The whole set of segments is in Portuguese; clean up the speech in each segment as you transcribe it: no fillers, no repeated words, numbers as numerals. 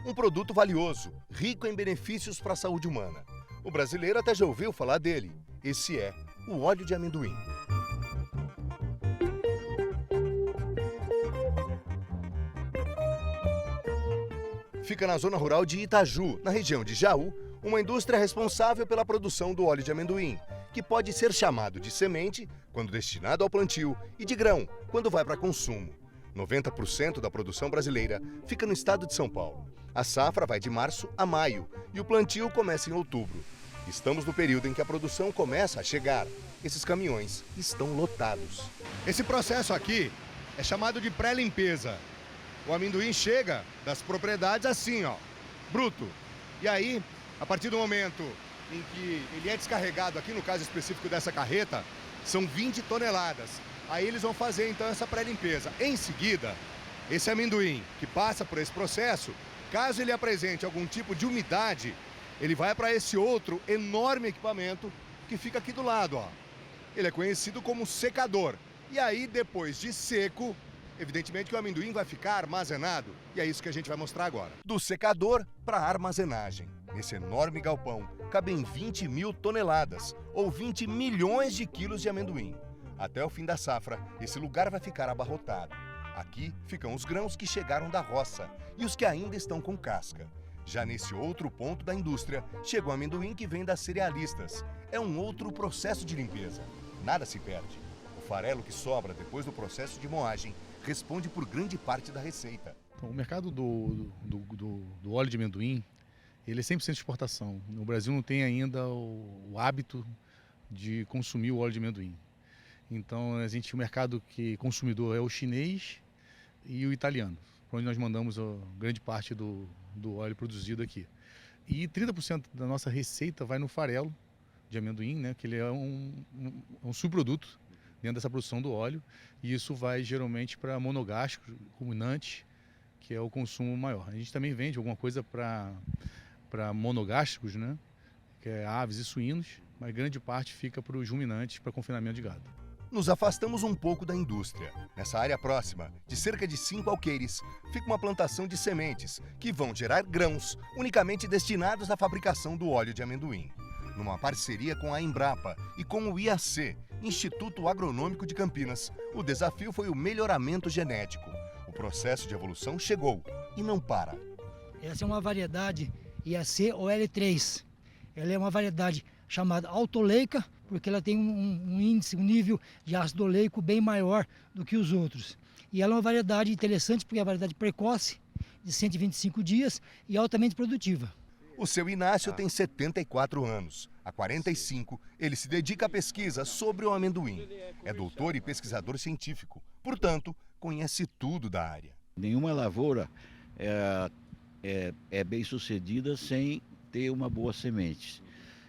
Um produto valioso, rico em benefícios para a saúde humana. O brasileiro até já ouviu falar dele. Esse é o óleo de amendoim. Fica na zona rural de Itaju, na região de Jaú, uma indústria responsável pela produção do óleo de amendoim, que pode ser chamado de semente quando destinado ao plantio e de grão quando vai para consumo. 90% da produção brasileira fica no estado de São Paulo. A safra vai de março a maio e o plantio começa em outubro. Estamos no período em que a produção começa a chegar. Esses caminhões estão lotados. Esse processo aqui é chamado de pré-limpeza. O amendoim chega das propriedades assim, ó, bruto. E aí, a partir do momento em que ele é descarregado, aqui no caso específico dessa carreta, são 20 toneladas. Aí eles vão fazer então essa pré-limpeza. Em seguida, esse amendoim que passa por esse processo, caso ele apresente algum tipo de umidade, ele vai para esse outro enorme equipamento que fica aqui do lado, ó. Ele é conhecido como secador. E aí, depois de seco, evidentemente que o amendoim vai ficar armazenado. E é isso que a gente vai mostrar agora. Do secador para a armazenagem. Nesse enorme galpão, cabem 20 mil toneladas, ou 20 milhões de quilos de amendoim. Até o fim da safra, esse lugar vai ficar abarrotado. Aqui ficam os grãos que chegaram da roça e os que ainda estão com casca. Já nesse outro ponto da indústria, chega o amendoim que vem das cerealistas. É um outro processo de limpeza. Nada se perde. O farelo que sobra depois do processo de moagem responde por grande parte da receita. Então, o mercado do óleo de amendoim, ele é 100% exportação. No Brasil não tem ainda o hábito de consumir o óleo de amendoim. Então, o mercado que consumidor é o chinês e o italiano, para onde nós mandamos a grande parte do óleo produzido aqui. E 30% da nossa receita vai no farelo de amendoim, né, que ele é um subproduto dentro dessa produção do óleo, e isso vai geralmente para monogástricos, ruminantes, que é o consumo maior. A gente também vende alguma coisa para monogástricos, né, que é aves e suínos, mas grande parte fica para os ruminantes, para confinamento de gado. Nos afastamos um pouco da indústria. Nessa área próxima, de cerca de 5 alqueires, fica uma plantação de sementes que vão gerar grãos unicamente destinados à fabricação do óleo de amendoim. Numa parceria com a Embrapa e com o IAC, Instituto Agronômico de Campinas, o desafio foi o melhoramento genético. O processo de evolução chegou e não para. Essa é uma variedade IAC OL3. Ela é uma variedade chamada autoleica, porque ela tem um índice, um nível de ácido oleico bem maior do que os outros. E ela é uma variedade interessante porque é uma variedade precoce, de 125 dias e altamente produtiva. O seu Inácio tem 74 anos. Há 45, ele se dedica à pesquisa sobre o amendoim. É doutor e pesquisador científico, portanto, conhece tudo da área. Nenhuma lavoura é bem sucedida sem ter uma boa semente.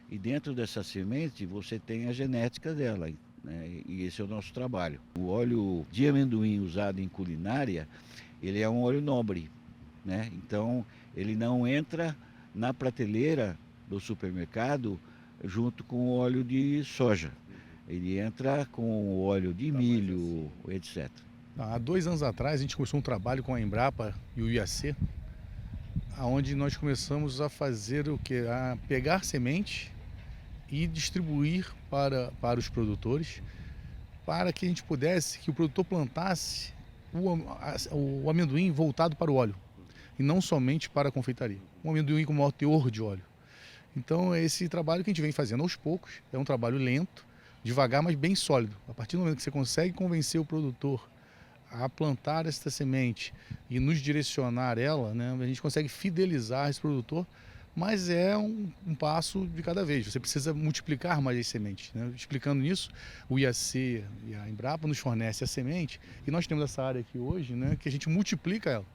E dentro dessa semente você tem a genética dela, né? E esse é o nosso trabalho. O óleo de amendoim usado em culinária, ele é um óleo nobre, né? Então ele não entra na prateleira do supermercado junto com o óleo de soja. Ele entra com o óleo de milho, etc. Há 2 anos atrás a gente começou um trabalho com a Embrapa e o IAC, onde nós começamos a fazer o quê? A pegar semente e distribuir para os produtores, para que a gente pudesse, que o produtor plantasse o amendoim voltado para o óleo, e não somente para a confeitaria. Um amendoim com maior teor de óleo. Então, esse trabalho que a gente vem fazendo aos poucos, é um trabalho lento, devagar, mas bem sólido. A partir do momento que você consegue convencer o produtor a plantar essa semente e nos direcionar ela, né, a gente consegue fidelizar esse produtor, mas é um passo de cada vez. Você precisa multiplicar mais as sementes, né? Explicando nisso, o IAC e a Embrapa nos fornecem a semente e nós temos essa área aqui hoje, né, que a gente multiplica ela.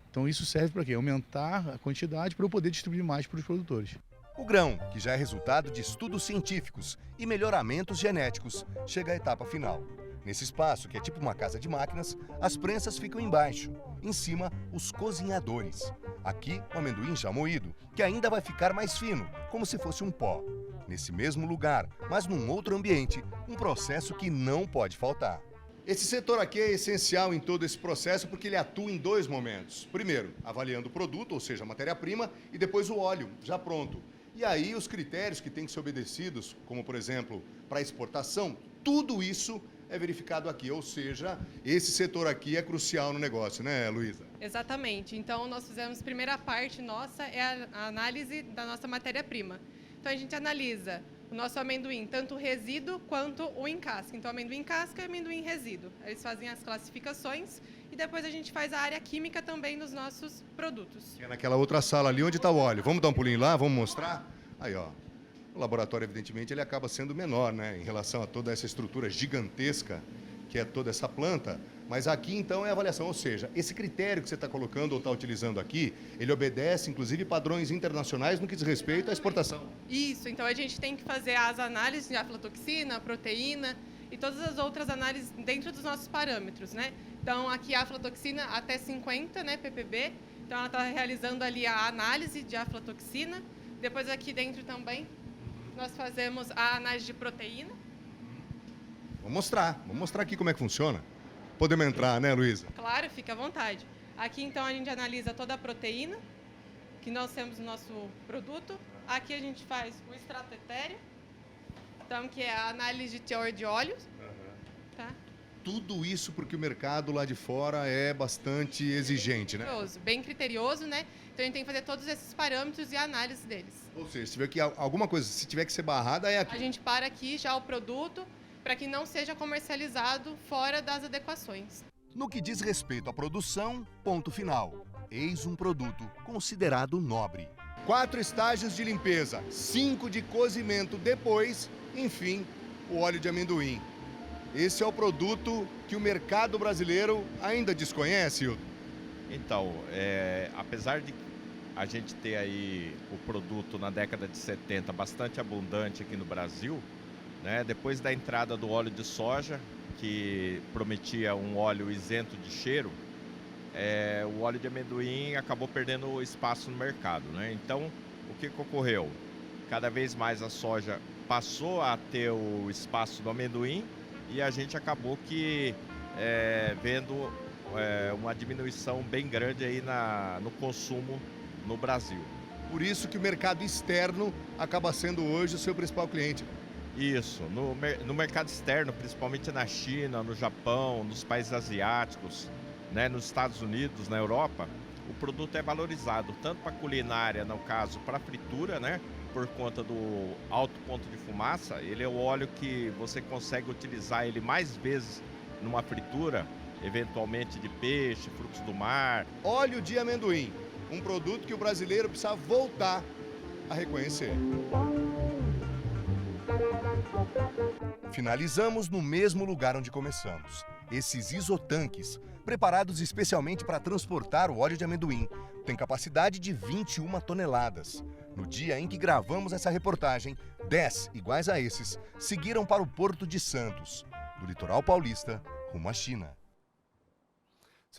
Então isso serve para quê? Aumentar a quantidade para eu poder distribuir mais para os produtores. O grão, que já é resultado de estudos científicos e melhoramentos genéticos, chega à etapa final. Nesse espaço, que é tipo uma casa de máquinas, as prensas ficam embaixo. Em cima, os cozinhadores. Aqui, o amendoim já moído, que ainda vai ficar mais fino, como se fosse um pó. Nesse mesmo lugar, mas num outro ambiente, um processo que não pode faltar. Esse setor aqui é essencial em todo esse processo porque ele atua em 2 momentos. Primeiro, avaliando o produto, ou seja, a matéria-prima, e depois o óleo, já pronto. E aí os critérios que têm que ser obedecidos, como por exemplo, para exportação, tudo isso é verificado aqui. Ou seja, esse setor aqui é crucial no negócio, né, Luísa? Exatamente. Então, nós fizemos, primeira parte nossa é a análise da nossa matéria-prima. Então, a gente analisa o nosso amendoim, tanto o resíduo quanto o encasque. Então, amendoim casca e amendoim resíduo. Eles fazem as classificações e depois a gente faz a área química também dos nossos produtos. É naquela outra sala ali onde está o óleo. Vamos dar um pulinho lá? Vamos mostrar? Aí, ó. O laboratório, evidentemente, ele acaba sendo menor, né, em relação a toda essa estrutura gigantesca que é toda essa planta. Mas aqui, então, é a avaliação. Ou seja, esse critério que você está colocando ou está utilizando aqui, ele obedece, inclusive, padrões internacionais no que diz respeito à exportação. Isso. Então, a gente tem que fazer as análises de aflatoxina, proteína e todas as outras análises dentro dos nossos parâmetros, né? Então, aqui a aflatoxina até 50, né, ppb. Então, ela está realizando ali a análise de aflatoxina. Depois, aqui dentro também, nós fazemos a análise de proteína. Vamos mostrar aqui como é que funciona. Podemos entrar, né, Luísa? Claro, fica à vontade. Aqui, então, a gente analisa toda a proteína que nós temos no nosso produto. Aqui a gente faz o extrato etéreo, então, que é a análise de teor de óleos. Tá? Tudo isso porque o mercado lá de fora é bastante exigente, né? Bem criterioso, né? Então, a gente tem que fazer todos esses parâmetros e a análise deles. Ou seja, se tiver que alguma coisa, se tiver que ser barrada, é aqui. A gente para aqui já o produto para que não seja comercializado fora das adequações. No que diz respeito à produção, ponto final. Eis um produto considerado nobre. 4 estágios de limpeza, 5 de cozimento depois, enfim, o óleo de amendoim. Esse é o produto que o mercado brasileiro ainda desconhece, Hilton? Então, apesar de a gente ter aí o produto na década de 70 bastante abundante aqui no Brasil, né, depois da entrada do óleo de soja, que prometia um óleo isento de cheiro, o óleo de amendoim acabou perdendo espaço no mercado, né? Então, o que ocorreu? Cada vez mais a soja passou a ter o espaço do amendoim e a gente acabou vendo uma diminuição bem grande aí no consumo no Brasil. Por isso que o mercado externo acaba sendo hoje o seu principal cliente. Isso, no mercado externo, principalmente na China, no Japão, nos países asiáticos, né, nos Estados Unidos, na Europa, o produto é valorizado tanto para culinária, no caso, para fritura, né, por conta do alto ponto de fumaça. Ele é o óleo que você consegue utilizar ele mais vezes numa fritura, eventualmente de peixe, frutos do mar. Óleo de amendoim, um produto que o brasileiro precisa voltar a reconhecer. Finalizamos no mesmo lugar onde começamos. Esses isotanques, preparados especialmente para transportar o óleo de amendoim, têm capacidade de 21 toneladas. No dia em que gravamos essa reportagem, 10 iguais a esses seguiram para o Porto de Santos, do litoral paulista, rumo à China.